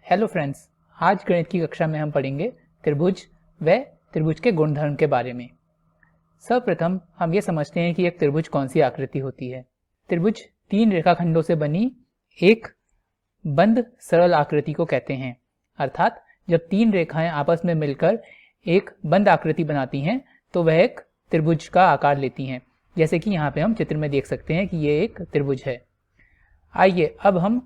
Hello friends, आज गणित की कक्षा में हम पढ़ेंगे त्रिभुज व त्रिभुज के गुणधर्म के बारे में। सर्वप्रथम हम ये समझते हैं कि एक त्रिभुज कौन सी आकृति होती है। त्रिभुज तीन रेखाखंडों से बनी एक बंद सरल आकृति को कहते हैं। अर्थात जब तीन रेखाएं आपस में मिलकर एक बंद आकृति बनाती हैं तो वह एक त्रिभुज का आकार लेती हैं। जैसे कि यहाँ पे हम चित्र में देख सकते हैं कि ये एक त्रिभुज है। आइए अब हम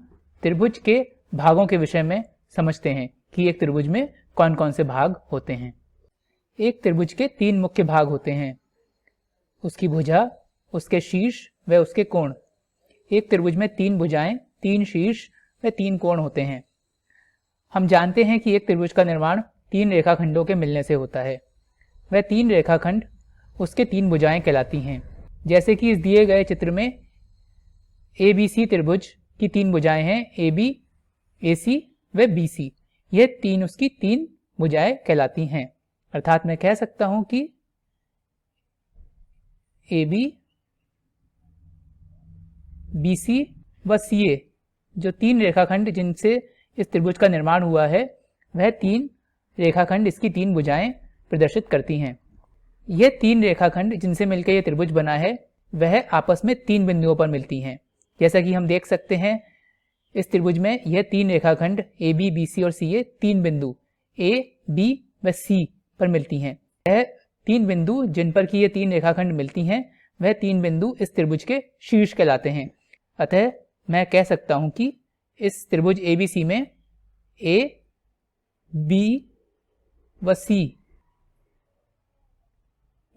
त्रिभुज के भागों के विषय में समझते हैं कि एक त्रिभुज में कौन कौन से भाग होते हैं। एक त्रिभुज के तीन मुख्य भाग होते हैं, उसकी भुजा, उसके शीर्ष व उसके कोण। एक त्रिभुज में तीन भुजाएं, तीन शीर्ष व तीन कोण होते हैं। हम जानते हैं कि एक त्रिभुज का निर्माण तीन रेखाखंडों के मिलने से होता है। वह तीन रेखाखंड उसके तीन भुजाएं कहलाती हैं। जैसे कि इस दिए गए चित्र में ABC त्रिभुज की तीन भुजाएं हैं, AB, AC व BC। ये तीन उसकी तीन भुजाएं कहलाती हैं। अर्थात मैं कह सकता हूं कि AB, BC व CA जो तीन रेखाखंड जिनसे इस त्रिभुज का निर्माण हुआ है, वह तीन रेखाखंड इसकी तीन भुजाएं प्रदर्शित करती हैं। ये तीन रेखाखंड जिनसे मिलकर यह त्रिभुज बना है, वह आपस में तीन बिंदुओं पर मिलती हैं। जैसा कि हम देख सकते हैं इस त्रिभुज में यह तीन रेखाखंड AB, BC और CA तीन बिंदु A, B व C पर मिलती हैं। यह तीन बिंदु जिन पर कि ये तीन रेखाखंड मिलती हैं, वह तीन बिंदु इस त्रिभुज के शीर्ष कहलाते हैं। अतः मैं कह सकता हूं कि इस त्रिभुज ABC में A, B व C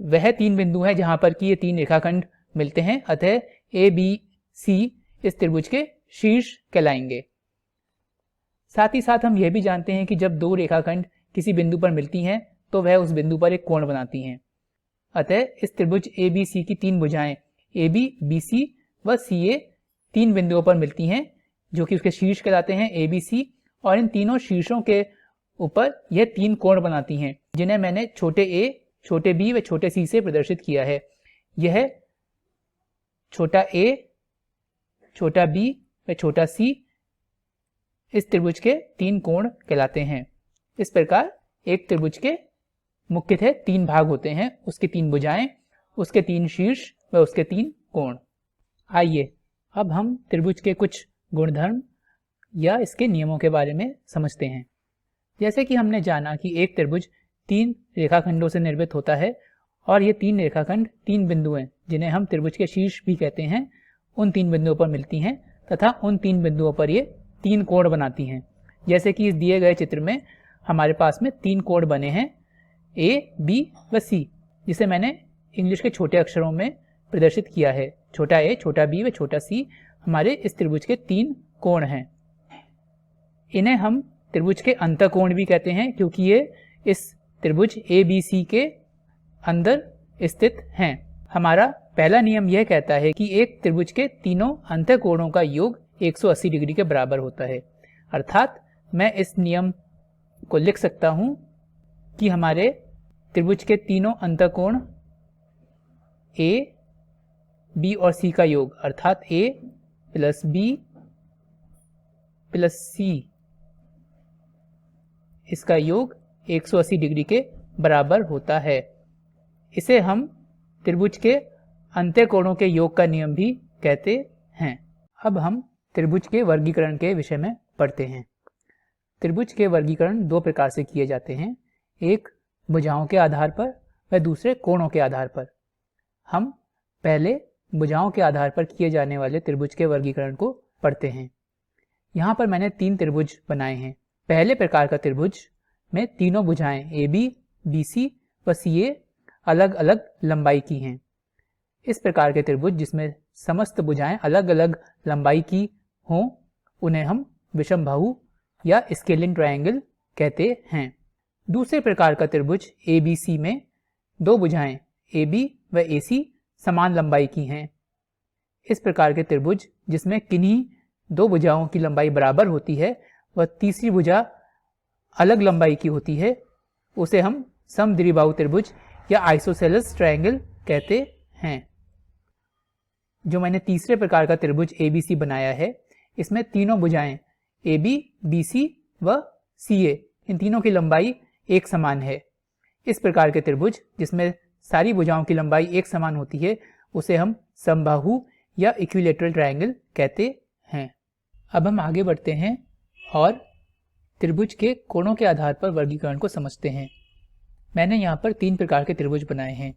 वह तीन बिंदु हैं जहां पर कि ये तीन रेखाखंड मिलते हैं। अतः A, B, C इस त्रिभुज के शीर्ष कहलाएंगे। साथ ही साथ हम यह भी जानते हैं कि जब दो रेखाखंड किसी बिंदु पर मिलती हैं तो वह उस बिंदु पर एक कोण बनाती हैं। अतः इस त्रिभुज ABC की तीन भुजाएं AB, BC व CA तीन बिंदुओं पर मिलती हैं जो कि उसके शीर्ष कहलाते हैं ABC, और इन तीनों शीर्षों के ऊपर यह तीन कोण बनाती हैं जिन्हें मैंने छोटे a, छोटे b व छोटे c से प्रदर्शित किया है। यह छोटा a, छोटा b व छोटा c इस त्रिभुज के तीन कोण कहलाते हैं। इस प्रकार एक त्रिभुज के मुख्यतः तीन भाग होते हैं, उसकी तीन भुजाएं, उसके तीन शीर्ष व उसके तीन कोण। आइए अब हम त्रिभुज के कुछ गुणधर्म या इसके नियमों के बारे में समझते हैं। जैसे कि हमने जाना कि एक त्रिभुज तीन रेखाखंडों से निर्मित होता है और ये तीन रेखाखंड तीन बिंदु हैं जिन्हें हम त्रिभुज के शीर्ष भी कहते हैं, उन तीन बिंदुओं पर मिलती हैं तथा उन तीन बिंदुओं पर ये तीन कोण बनाती हैं। जैसे कि इस दिए गए चित्र में हमारे पास में तीन कोण बने हैं A, B व C, जिसे मैंने इंग्लिश के छोटे अक्षरों में प्रदर्शित किया है। छोटा a, छोटा b व छोटा c हमारे इस त्रिभुज के तीन कोण हैं। इन्हें हम त्रिभुज के अंतःकोण भी कहते हैं क्योंकि ये इस त्रिभुज ABC के अंदर स्थित हैं। हमारा पहला नियम यह कहता है कि एक त्रिभुज के तीनों अंतःकोणों का योग 180 डिग्री के बराबर होता है। अर्थात मैं इस नियम को लिख सकता हूं कि हमारे त्रिभुज के तीनों अंतःकोण A, B और C का योग अर्थात A plus B plus C, इसका योग 180 डिग्री के बराबर होता है। इसे हम त्रिभुज के अंतःकोणों के योग का नियम भी कहते हैं। अब हम त्रिभुज के वर्गीकरण के विषय में पढ़ते हैं। त्रिभुज के वर्गीकरण दो प्रकार से किए जाते हैं, एक भुजाओं के आधार पर व दूसरे कोणों के आधार पर। हम पहले भुजाओं के आधार पर किए जाने वाले त्रिभुज के वर्गीकरण को पढ़ते हैं। यहाँ पर मैंने तीन त्रिभुज बनाए हैं। पहले प्रकार का त्रिभुज में तीनों भुजाएं AB, BC व CA अलग अलग लंबाई की हैं। इस प्रकार के त्रिभुज जिसमें समस्त भुजाएं अलग अलग लंबाई की हों, उन्हें हम विषमबाहु या स्केलिन ट्रायंगल कहते हैं। दूसरे प्रकार का त्रिभुज ABC में दो भुजाएं AB व AC समान लंबाई की हैं। इस प्रकार के त्रिभुज जिसमें किन्हीं दो भुजाओं की लंबाई बराबर होती है व तीसरी भुजा अलग लंबाई की होती है, उसे हम समद्विबाहु त्रिभुज या आइसोसेलेस ट्रायंगल कहते हैं। जो मैंने तीसरे प्रकार का त्रिभुज ABC बनाया है, इसमें तीनों भुजाएं AB, BC व CA, इन तीनों की लंबाई एक समान है। इस प्रकार के त्रिभुज जिसमें सारी भुजाओं की लंबाई एक समान होती है उसे हम समबाहु या इक्विलेटरल ट्रायंगल कहते हैं। अब हम आगे बढ़ते हैं और त्रिभुज के कोणों के आधार पर वर्गीकरण को समझते हैं। मैंने यहाँ पर 3 प्रकार के त्रिभुज बनाए हैं।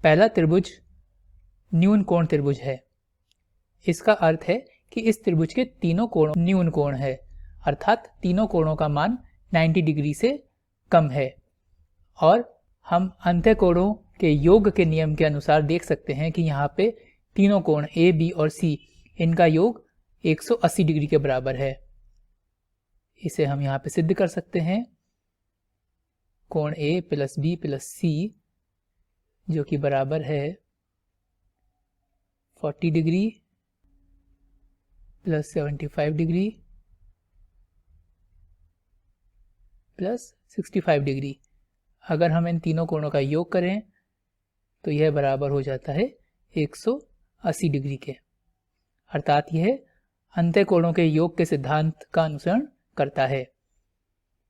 पहला त्रिभुज न्यून कोण त्रिभुज है। इसका अर्थ है कि इस त्रिभुज के तीनों कोण न्यून कोण है, अर्थात तीनों कोणों का मान 90 डिग्री से कम है। और हम अंत्य कोणों के योग के नियम के अनुसार देख सकते हैं कि यहाँ पे तीनों कोण A, B और C, इनका योग 180 डिग्री के बराबर है। इसे हम यहाँ पे सिद्ध कर सकते हैं। कोण A plus B plus C जो कि बराबर है 40 degree plus 75 degree plus 65 degree. अगर हम इन तीनों कोणों का योग करें तो यह बराबर हो जाता है 180 डिग्री के, अर्थात यह अंत्य कोणों के योग के सिद्धांत का अनुसरण करता है।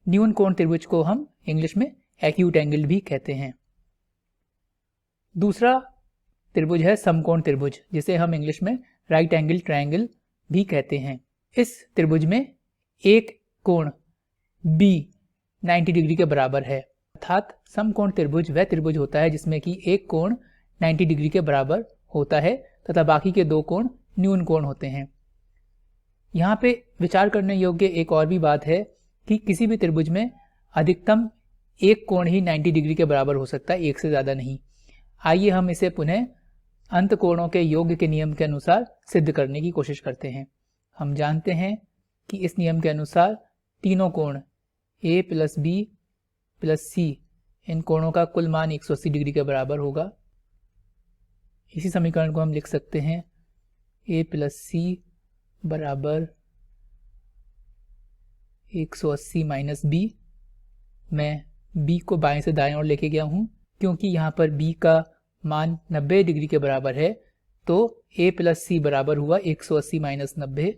न्यून कोण त्रिभुज को हम इंग्लिश में एक्यूट एंगल भी कहते हैं। दूसरा त्रिभुज है समकोण त्रिभुज, जिसे हम इंग्लिश में राइट एंगल ट्रायंगल भी कहते हैं। इस त्रिभुज में एक कोण B 90 डिग्री के बराबर है, अर्थात समकोण त्रिभुज वह त्रिभुज होता है जिसमें कि एक कोण 90 डिग्री के बराबर होता है तथा बाकी के 2 कोण न्यून कोण होते हैं। यहाँ पे विचार करने योग्य एक और भी बात है कि किसी भी त्रिभुज में अधिकतम एक कोण ही 90 डिग्री के बराबर हो सकता है, एक से ज़्यादा नहीं। आइए हम इसे पुनः अंत कोणों के योग के नियम के अनुसार सिद्ध करने की कोशिश करते हैं। हम जानते हैं कि इस नियम के अनुसार तीनों कोण A plus B plus C, इन कोणों का कुल मान 180 डिग्री के बराबर होगा। इसी समीकरण को हम लिख सकते हैं A प्लस C बराबर 180 माइनस B। मैं B को बाएं से दाएं ओर लेके गया हूँ क्योंकि यहाँ पर B का मान 90 डिग्री के बराबर है, तो A प्लस C बराबर हुआ 180 माइनस 90,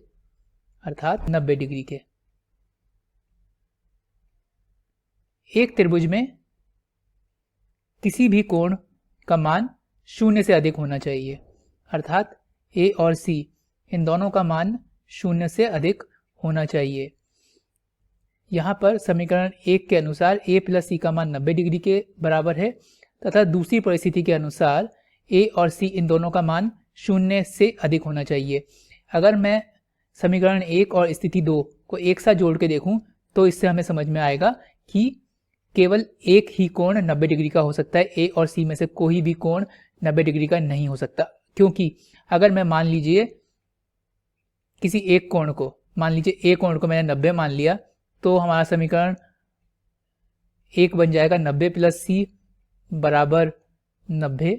अर्थात 90 डिग्री के। एक त्रिभुज में किसी भी कोण का मान 0 से अधिक होना चाहिए, अर्थात A और C इन दोनों का मान 0 से अधिक होना चाहिए। यहाँ पर समीकरण 1 के अनुसार A प्लस C का मान 90 डिग्री के बराबर है तथा दूसरी परिस्थिति के अनुसार A और C इन दोनों का मान 0 से अधिक होना चाहिए। अगर मैं समीकरण 1 और स्थिति 2 को एक साथ जोड़ के देखूं तो इससे हमें समझ में आएगा कि केवल एक ही कोण 90 डिग्री का हो सकता है। A और C में से कोई भी कोण 90 डिग्री का नहीं हो सकता, क्योंकि अगर मैं मान लीजिए किसी एक कोण को, मान लीजिए A कोण को मैंने 90 मान लिया, तो हमारा समीकरण 1 बन जाएगा 90 प्लस C बराबर 90,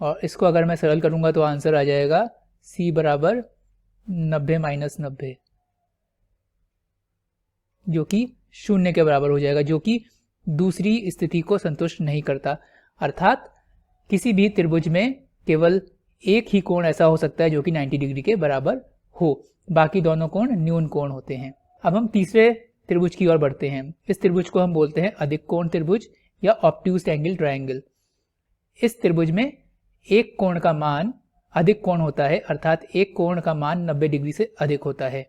और इसको अगर मैं सरल करूंगा तो आंसर आ जाएगा C बराबर 90 माइनस 90, जो कि 0 के बराबर हो जाएगा, जो कि दूसरी स्थिति को संतुष्ट नहीं करता। अर्थात किसी भी त्रिभुज में केवल एक ही कोण ऐसा हो सकता है जो कि 90 डिग्री के बराबर हो, बाकी दोनों कोण न्यून कोण होते हैं। अब हम तीसरे त्रिभुज की ओर बढ़ते हैं। इस त्रिभुज को हम बोलते हैं अधिक कोण त्रिभुज या ऑब्ट्यूज एंगल ट्रायंगल। इस त्रिभुज में एक कोण का मान अधिक कोण होता है, अर्थात एक कोण का मान 90 डिग्री से अधिक होता है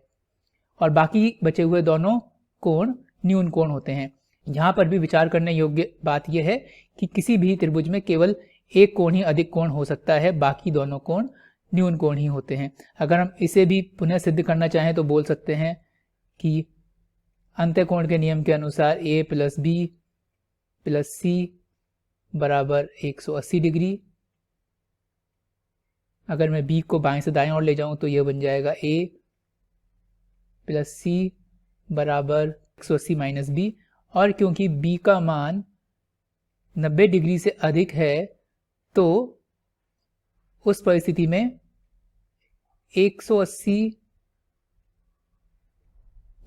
और बाकी बचे हुए दोनों कोण न्यून कोण होते हैं। यहाँ पर भी विचार करने योग्य बात यह है कि किसी भी त्रिभुज में केवल एक कोण ही अधिक कोण हो सकता है, बाकी दोनों कोण न्यून कोण ही होते हैं। अगर हम इसे भी पुनः सिद्ध करना चाहें तो बोल सकते हैं कि अंत्य कोण के नियम के अनुसार A plus B plus C बराबर 180 डिग्री। अगर मैं B को बाएं से दाएं ओर ले जाऊं तो यह बन जाएगा A प्लस C बराबर 180 माइनस B, और क्योंकि B का मान 90 डिग्री से अधिक है तो उस परिस्थिति में 180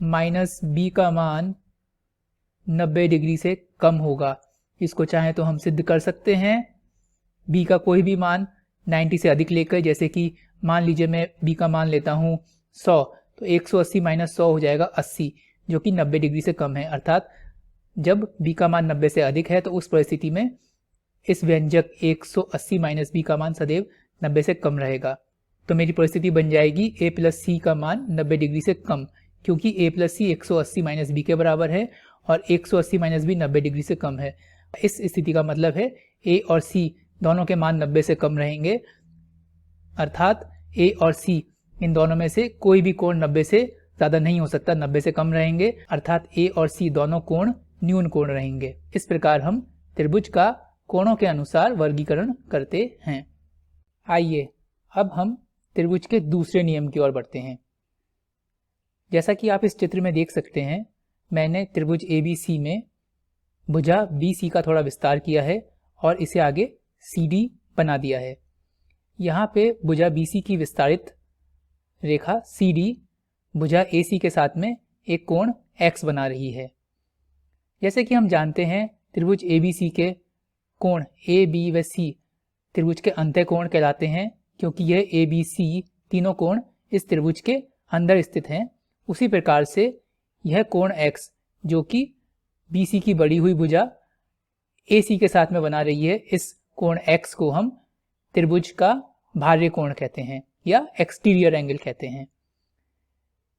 माइनस B का मान 90 डिग्री से कम होगा। इसको चाहे तो हम सिद्ध कर सकते हैं B का कोई भी मान 90 से अधिक लेकर, जैसे कि मान लीजिए मैं B का मान लेता हूँ 100, तो 180 माइनस 100 हो जाएगा 80, जो कि 90 डिग्री से कम है। अर्थात जब b का मान 90 से अधिक है तो उस परिस्थिति में इस व्यंजक 180 माइनस बी का मान सदैव 90 से कम रहेगा। तो मेरी परिस्थिति बन जाएगी a प्लस सी का मान 90 डिग्री से कम, क्योंकि a plus c 180 minus b के बराबर है और 180 माइनस बी 90 डिग्री से कम है। इस स्थिति का मतलब है a और c दोनों के मान 90 से कम रहेंगे, अर्थात a और c इन दोनों में से कोई भी कोण 90 से ज़्यादा नहीं हो सकता, 90 से कम रहेंगे, अर्थात a और c दोनों कोण न्यून कोण रहेंगे। इस प्रकार हम त्रिभुज का कोणों के अनुसार वर्गीकरण करते हैं। आइए अब हम त्रिभुज के दूसरे नियम की ओर बढ़ते हैं। जैसा कि आप इस चित्र में देख सकते हैं, मैंने त्रिभुज ABC में भुजा BC का थोड़ा विस्तार किया है और इसे आगे CD बना दिया है। यहाँ पे भुजा BC की विस्तारित रेखा CD भुजा AC के साथ में एक कोण X बना रही है। जैसे कि हम जानते हैं त्रिभुज ABC के कोण A, B व C त्रिभुज के अंतःकोण कहलाते हैं, क्योंकि यह A, B, C तीनों कोण इस त्रिभुज के अंदर स्थित हैं। उसी प्रकार से यह कोण X जो कि BC की बढ़ी हुई भुजा AC के साथ में बना रही है, इस कोण X को हम त्रिभुज का बाह्य कोण कहते हैं या एक्सटीरियर एंगल कहते हैं।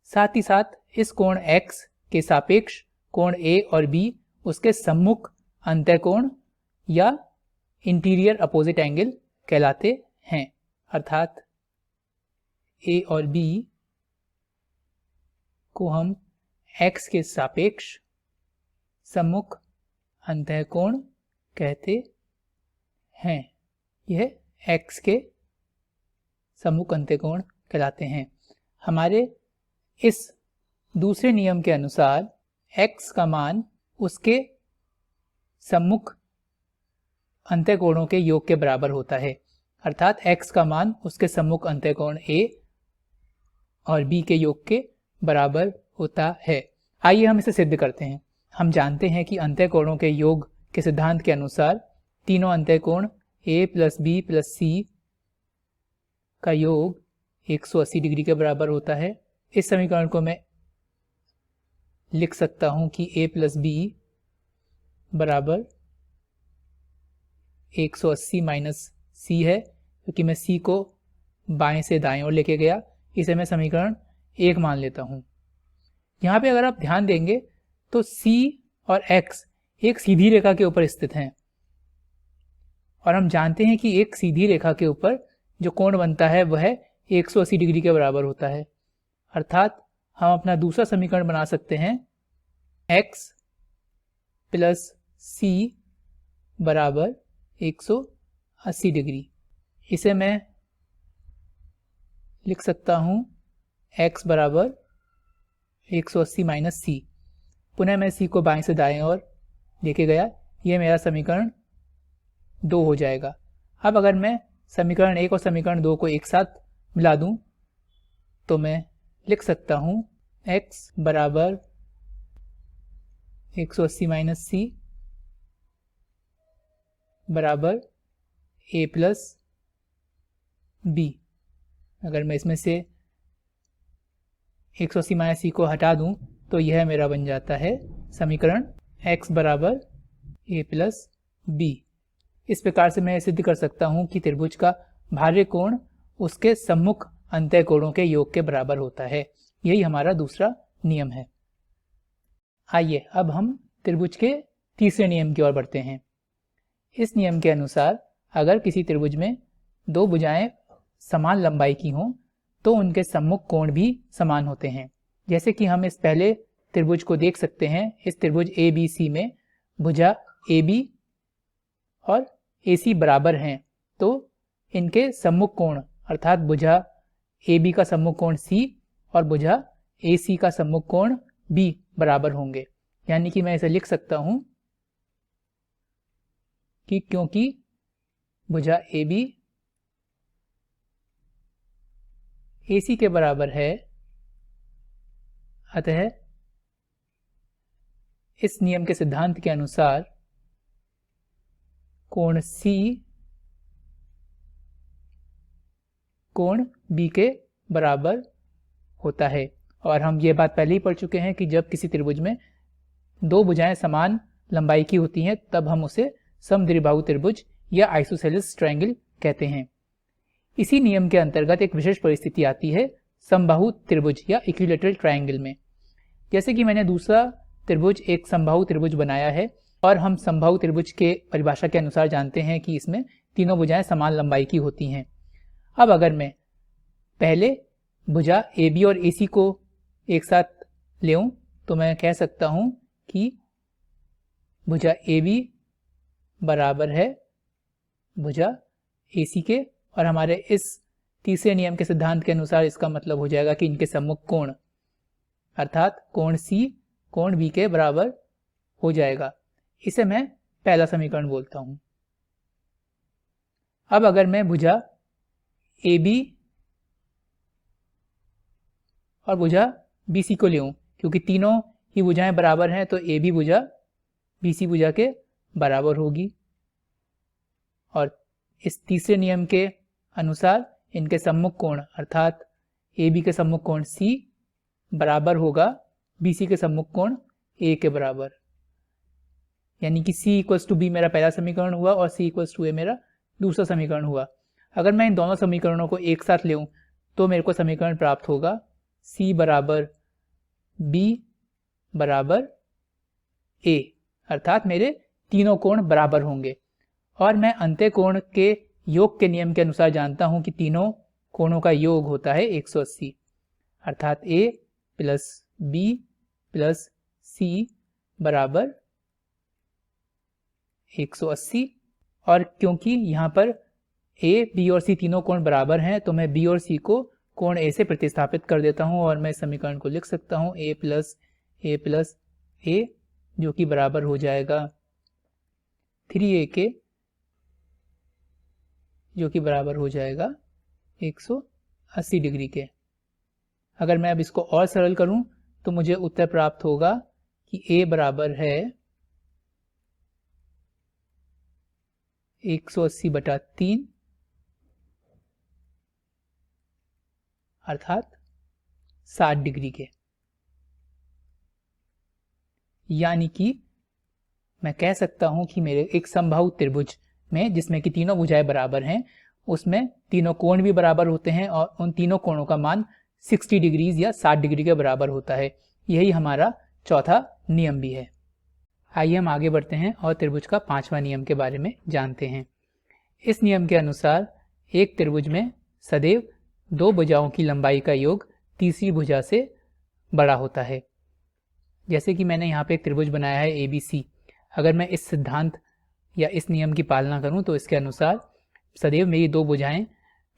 साथ ही साथ इस कोण X के सापेक्ष कोण A और B उसके सम्मुख अंतःकोण या इंटीरियर अपोजिट एंगल कहलाते हैं, अर्थात A और B को हम X के सापेक्ष सम्मुख अंतःकोण कहते हैं। यह X के सम्मुख अंतःकोण कहलाते हैं। हमारे इस दूसरे नियम के अनुसार X का मान उसके सम्मुख अंतःकोणों के योग के बराबर होता है, अर्थात X का मान उसके सम्मुख अंतःकोण A और B के योग के बराबर होता है। आइए हम इसे सिद्ध करते हैं। हम जानते हैं कि अंतःकोणों के योग के सिद्धांत के अनुसार तीनों अंतःकोण A plus B plus C का योग 180 डिग्री के बराबर होता है। इस समीकरण को मैं लिख सकता हूं कि A प्लस B बराबर 180 माइनस C है, क्योंकि मैं C को बाएं से दाएं ओर लेके गया। इसे मैं समीकरण 1 मान लेता हूं। यहाँ पे अगर आप ध्यान देंगे तो C और X एक सीधी रेखा के ऊपर स्थित हैं और हम जानते हैं कि एक सीधी रेखा के ऊपर जो कोण बनता है वह 180 डिग्री के बराबर होता है, अर्थात हम अपना दूसरा समीकरण बना सकते हैं x प्लस C बराबर 180 डिग्री। इसे मैं लिख सकता हूं x बराबर 180 माइनस C। पुनः मैं C को बाएं से दाएं ओर लेके गया, यह मेरा समीकरण 2 हो जाएगा। अब अगर मैं समीकरण 1 और समीकरण 2 को एक साथ मिला दूं तो मैं लिख सकता हूं x बराबर 180 माइनस C बराबर A प्लस B। अगर मैं इसमें से 180 माइनस C को हटा दूं तो यह मेरा बन जाता है समीकरण x बराबर A प्लस B। इस प्रकार से मैं सिद्ध कर सकता हूं कि त्रिभुज का बाह्य कोण उसके सम्मुख अंतःकोणों के योग के बराबर होता है। यही हमारा दूसरा नियम है। आइए अब हम त्रिभुज के तीसरे नियम की ओर बढ़ते हैं। इस नियम के अनुसार अगर किसी त्रिभुज में दो भुजाएं समान लंबाई की हों तो उनके सम्मुख कोण भी समान होते हैं। जैसे कि हम इस पहले त्रिभुज को देख सकते हैं। इस त्रिभुज ABC में भुजा AB और AC बराबर हैं, तो इनके सम्मुख कोण अर्थात भुजा AB का सम्मुख कोण C और भुजा AC का सम्मुख कोण B बराबर होंगे। यानी कि मैं इसे लिख सकता हूं कि क्योंकि भुजा AB AC के बराबर है, अतः इस नियम के सिद्धांत के अनुसार कोण C कोण B के बराबर होता है और हम ये बात पहले ही पढ़ चुके हैं कि जब किसी त्रिभुज में दो भुजाएं समान लंबाई की होती हैं तब हम उसे समद्विबाहु त्रिभुज या आइसोसेलेस ट्रायंगल कहते हैं। इसी नियम के अंतर्गत एक विशेष परिस्थिति आती है समबाहु त्रिभुज या इक्विलैटरल ट्रायंगल में। जैसे कि मैंने दूसरा त्रिभुज एक समबाहु त्रिभुज बनाया है और हम समबाहु त्रिभुज के परिभाषा के अनुसार जानते हैं कि इसमें तीनों भुजाएं समान लंबाई की होती हैं। अब अगर मैं पहले भुजा AB और AC को एक साथ लेऊं तो मैं कह सकता हूं कि भुजा AB बराबर है भुजा AC के, और हमारे इस तीसरे नियम के सिद्धांत के अनुसार इसका मतलब हो जाएगा कि इनके सम्मुख कोण अर्थात कोण C कोण B के बराबर हो जाएगा। इसे मैं पहला समीकरण बोलता हूं। अब अगर मैं भुजा AB और भुजा BC को लेऊं, क्योंकि तीनों ही भुजाएं बराबर हैं तो AB भुजा BC भुजा के बराबर होगी, और इस तीसरे नियम के अनुसार इनके सम्मुख कोण अर्थात AB के सम्मुख कोण C बराबर होगा BC के सम्मुख कोण A के बराबर। यानी कि C = B मेरा पहला समीकरण हुआ और C = A मेरा दूसरा समीकरण हुआ। अगर मैं इन दोनों समीकरणों को एक साथ लेऊं तो मेरे को समीकरण प्राप्त होगा C बराबर B बराबर A, अर्थात मेरे तीनों कोण बराबर होंगे। और मैं अंत्य कोण के योग के नियम के अनुसार जानता हूं कि तीनों कोणों का योग होता है 180, अर्थात A + B + C बराबर 180। और क्योंकि यहाँ पर A, B और C तीनों कोण बराबर हैं तो मैं B और C को कोण A से प्रतिस्थापित कर देता हूँ और मैं समीकरण को लिख सकता हूँ A + A जो कि बराबर हो जाएगा 3A के, जो कि बराबर हो जाएगा 180 डिग्री के। अगर मैं अब इसको और सरल करूं तो मुझे उत्तर प्राप्त होगा कि A बराबर है 180/3 अर्थात 60 डिग्री के। यानी कि मैं कह सकता हूं कि मेरे एक समबाहु त्रिभुज में जिसमें कि तीनों भुजाएं बराबर हैं उसमें तीनों कोण भी बराबर होते हैं और उन तीनों कोणों का मान 60 डिग्रीज या 60 डिग्री के बराबर होता है। यही हमारा चौथा नियम भी है। आइए हम आगे बढ़ते हैं और त्रिभुज का पांचवा नियम के बारे में जानते हैं। इस नियम के अनुसार एक त्रिभुज में सदैव दो भुजाओं की लंबाई का योग तीसरी भुजा से बड़ा होता है। जैसे कि मैंने यहाँ पे एक त्रिभुज बनाया है ABC। अगर मैं इस सिद्धांत या इस नियम की पालना करूँ तो इसके अनुसार सदैव मेरी दो भुजाएं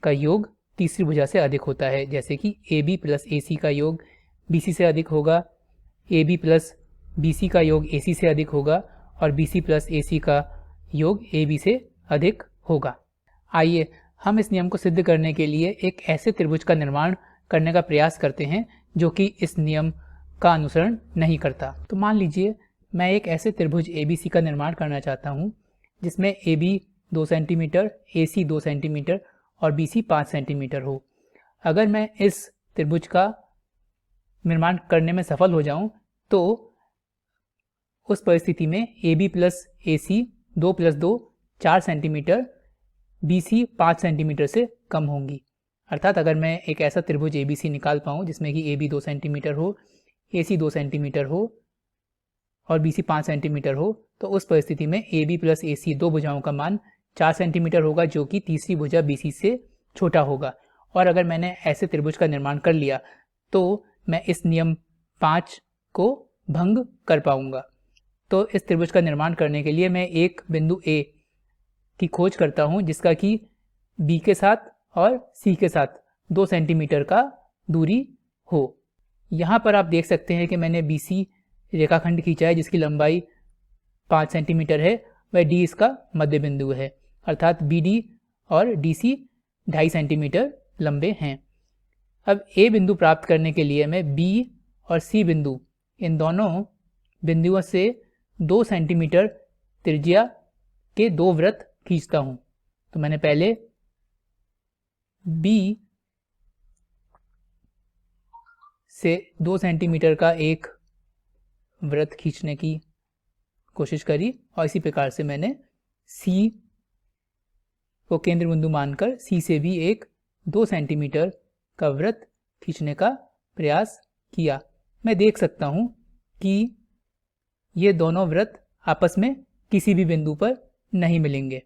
का योग तीसरी भुजा से अधिक होता है। जैसे कि AB + AC का योग BC से अधिक होगा, AB + BC का योग AC से अधिक होगा और BC + AC का योग AB से अधिक होगा। आइए हम इस नियम को सिद्ध करने के लिए एक ऐसे त्रिभुज का निर्माण करने का प्रयास करते हैं जो कि इस नियम का अनुसरण नहीं करता। तो मान लीजिए मैं एक ऐसे त्रिभुज ABC का निर्माण करना चाहता हूँ जिसमें AB 2 सेंटीमीटर, AC 2 सेंटीमीटर और BC 5 सेंटीमीटर हो। अगर मैं इस त्रिभुज का निर्माण करने में सफल हो जाऊं तो उस परिस्थिति में AB + AC 2 + 2 4 centimetre, BC 5 centimetre से कम होंगी। अर्थात अगर मैं एक ऐसा त्रिभुज ABC निकाल पाऊँ जिसमें कि AB 2 सेंटीमीटर हो, AC 2 सेंटीमीटर हो और BC 5 सेंटीमीटर हो तो उस परिस्थिति में AB + AC दो भुजाओं का मान 4 सेंटीमीटर होगा जो कि तीसरी भुजा BC से छोटा होगा। और अगर मैंने ऐसे त्रिभुज का निर्माण कर लिया तो मैं इस नियम 5 को भंग कर पाऊंगा। तो इस त्रिभुज का निर्माण करने के लिए मैं एक बिंदु A की खोज करता हूं जिसका कि B के साथ और C के साथ 2 सेंटीमीटर का दूरी हो। यहाँ पर आप देख सकते हैं कि मैंने BC रेखाखंड खींचा है जिसकी लंबाई 5 सेंटीमीटर है, वह D इसका मध्य बिंदु है। अर्थात BD और DC 2.5 सेंटीमीटर लंबे हैं। अब A बिंदु प्राप्त करने के लिए मैं B और C बिंदु इन दोनों बिंदुओं से 2 सेंटीमीटर त्रिज्या के दो वृत्त खींचता हूं। तो मैंने पहले B से 2 सेंटीमीटर का एक वृत्त खींचने की कोशिश करी और इसी प्रकार से मैंने C को केंद्र बिंदु मानकर C से भी एक 2 सेंटीमीटर का वृत्त खींचने का प्रयास किया। मैं देख सकता हूँ कि ये दोनों वृत्त आपस में किसी भी बिंदु पर नहीं मिलेंगे,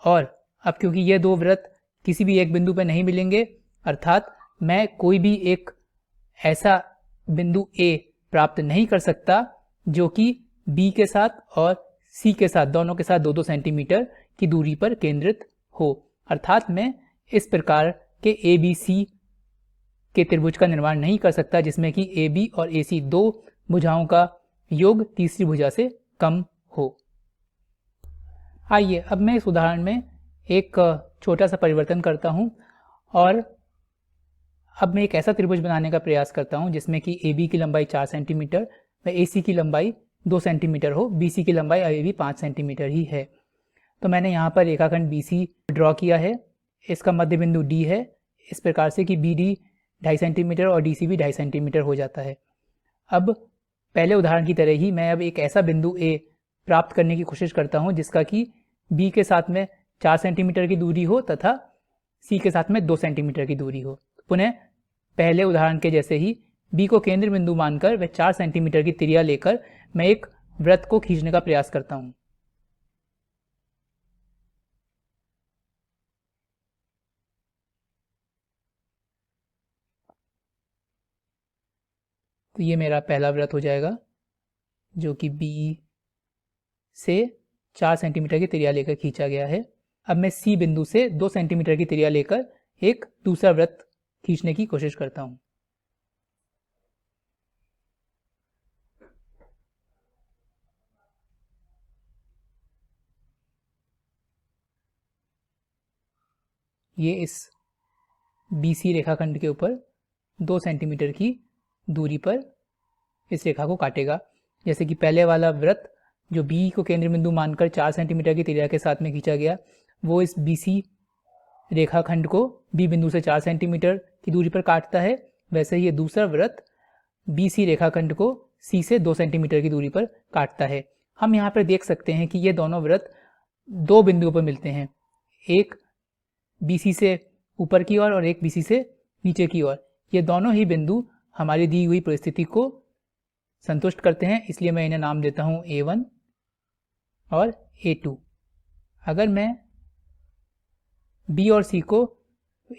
और अब क्योंकि ये दो वृत्त किसी भी एक बिंदु पर नहीं मिलेंगे, अर्थात मैं कोई भी एक ऐसा बिंदु A प्राप्त नहीं कर सकता जो कि B के साथ और C के साथ दोनों के साथ 2-2 सेंटीमीटर की दूरी पर केंद्रित हो। अर्थात मैं इस प्रकार के ABC के त्रिभुज का निर्माण नहीं कर सकता जिसमें कि AB और AC दो भुजाओं का योग तीसरी भुजा से कम हो। आइए अब मैं इस उदाहरण में एक छोटा सा परिवर्तन करता हूं और अब मैं एक ऐसा त्रिभुज बनाने का प्रयास करता हूं जिसमें कि AB की लंबाई 4 सेंटीमीटर व AC की लंबाई 2 सेंटीमीटर हो। BC की लंबाई अभी भी 5 सेंटीमीटर ही है। तो मैंने यहाँ पर रेखाखंड BC ड्रॉ किया है। इसका मध्य बिंदु D है, इस प्रकार से कि BD 2.5 सेंटीमीटर और DC भी 2.5 सेंटीमीटर हो जाता है। अब पहले उदाहरण की तरह ही मैं अब एक ऐसा बिंदु A प्राप्त करने की कोशिश करता हूँ जिसका कि B के साथ में 4 सेंटीमीटर की दूरी हो तथा C के साथ में 2 सेंटीमीटर की दूरी हो। पुनः पहले उदाहरण के जैसे ही B को केंद्र बिंदु मानकर व 4 सेंटीमीटर की त्रिज्या लेकर मैं एक वृत्त को खींचने का प्रयास करता हूँ। तो ये मेरा पहला वृत्त हो जाएगा जो कि B से 4 सेंटीमीटर की त्रिज्या लेकर खींचा गया है। अब मैं C बिंदु से 2 सेंटीमीटर की त्रिज्या लेकर एक दूसरा वृत्त खींचने की कोशिश करता हूँ। ये इस BC रेखाखंड के ऊपर 2 सेंटीमीटर की दूरी पर इस रेखा को काटेगा। जैसे कि पहले वाला वृत्त जो B को केंद्र बिंदु मानकर 4 सेंटीमीटर की त्रिज्या के साथ में खींचा गया, वो इस BC रेखाखंड को B बिंदु से 4 सेंटीमीटर की दूरी पर काटता है। वैसे ही ये दूसरा वृत्त BC रेखाखंड को C से 2 सेंटीमीटर की दूरी पर काटता है। हम यहाँ पर देख सकते हैं कि ये दोनों वृत्त दो बिंदुओं पर मिलते हैं, एक BC से ऊपर की ओर और एक BC से नीचे की ओर। ये दोनों ही बिंदु हमारी दी हुई परिस्थिति को संतुष्ट करते हैं, इसलिए मैं इन्हें नाम देता हूँ A1 और A2। अगर मैं B और C को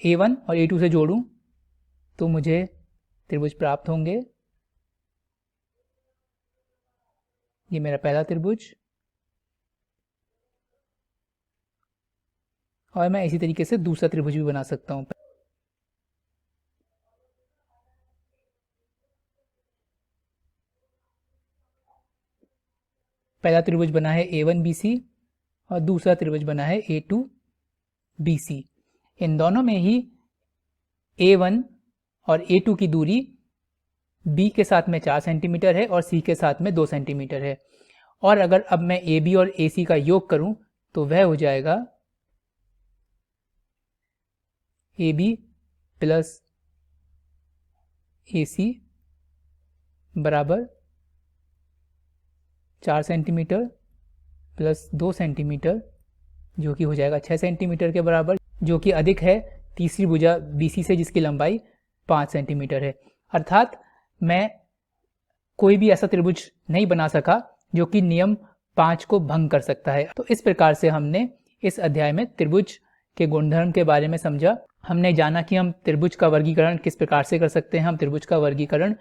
A1 और A2 से जोड़ूं तो मुझे त्रिभुज प्राप्त होंगे। ये मेरा पहला त्रिभुज, और मैं इसी तरीके से दूसरा त्रिभुज भी बना सकता हूँ। पहला त्रिभुज बना है A1BC और दूसरा त्रिभुज बना है A2BC। इन दोनों में ही A1 और A2 की दूरी B के साथ में 4 सेंटीमीटर है और C के साथ में 2 सेंटीमीटर है। और अगर अब मैं AB और AC का योग करूं तो वह हो जाएगा AB प्लस AC बराबर 4 सेंटीमीटर प्लस 2 सेंटीमीटर, जो कि हो जाएगा 6 सेंटीमीटर के बराबर, जो कि अधिक है तीसरी भुजा BC से जिसकी लंबाई 5 सेंटीमीटर है। अर्थात मैं कोई भी ऐसा त्रिभुज नहीं बना सका जो कि नियम 5 को भंग कर सकता है। तो इस प्रकार से हमने इस अध्याय में त्रिभुज के गुणधर्म के बारे में समझा। हमने जाना कि हम त्रिभुज का वर्गीकरण किस प्रकार से कर सकते हैं। हम त्रिभुज का वर्गीकरण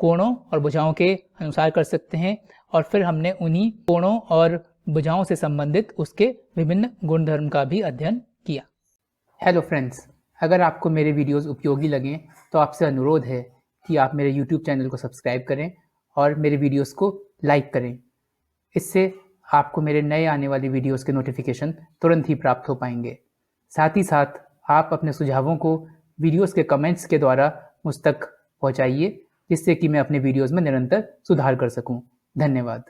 कोणों और भुजाओं के अनुसार कर सकते हैं, और फिर हमने उन्हीं कोणों और भुजाओं से संबंधित उसके विभिन्न गुणधर्म का भी अध्ययन किया। हेलो फ्रेंड्स, अगर आपको मेरे वीडियोस उपयोगी लगें तो आपसे अनुरोध है कि आप मेरे YouTube चैनल को सब्सक्राइब करें और मेरे वीडियोस को लाइक करें। इससे आपको मेरे नए आने वाली वीडियोस के नोटिफिकेशन तुरंत ही प्राप्त हो पाएंगे। साथ ही साथ आप अपने सुझावों को वीडियोस के कमेंट्स के द्वारा मुझ तक पहुँचाइए, जिससे कि मैं अपने वीडियोस में निरंतर सुधार कर सकूँ। धन्यवाद।